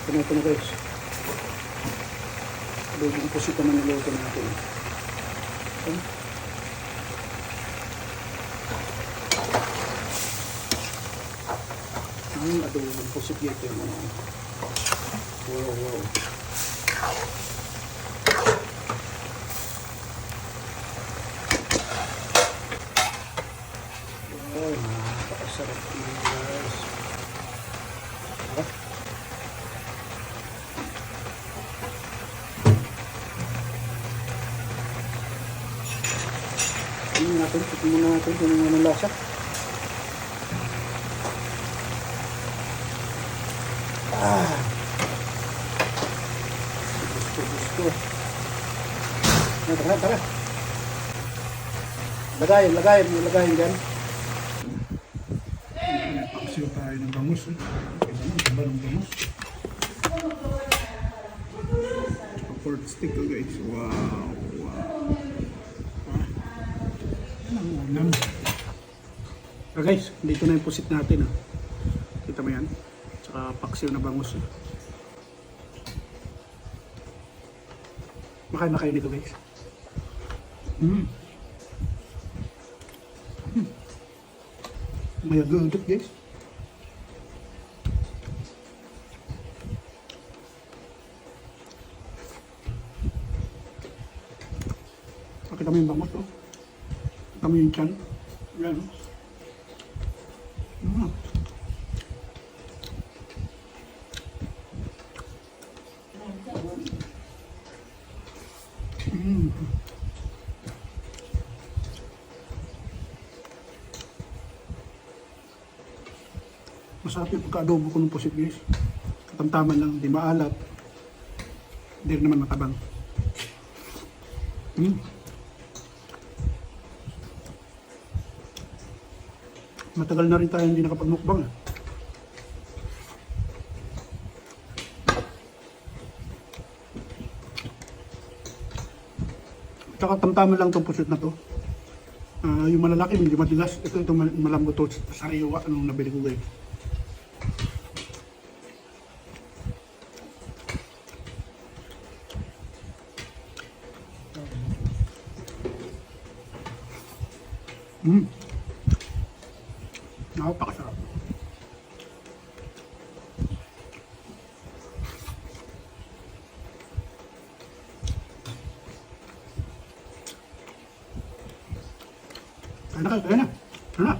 Ito na guys. Adobong pusit naman niluto natin. Okay. Ang adobong pusit dito yung ano. Wow. Wow, napakasarap yun guys. Tignan muna natin kung anong lasa. Gusto. Tara. Lagayin dyan. Paksiw tayo ng bangus. Iba ng bangus. Pork stick guys. Wow. So guys, dito na yung pusit natin. Kita mo yan? Tsaka paksiw na bangus. Makain na kayo dito guys. May agudot guys. Pakita mo yung bangus. Pakita mo yung tiyan. Yan. Masarap yung pagka-adobo ko ng pusit guys. Katamtaman lang, di maalat. Hindi rin naman matabang. Matagal na rin tayo hindi nakapagmukbang. Tsaka tamtaman lang itong pusit na to. Yung malalaki, hindi matigas. Ito malambot to sa iwa. Anong nabili ko guys. Napakasarap. Kaya na.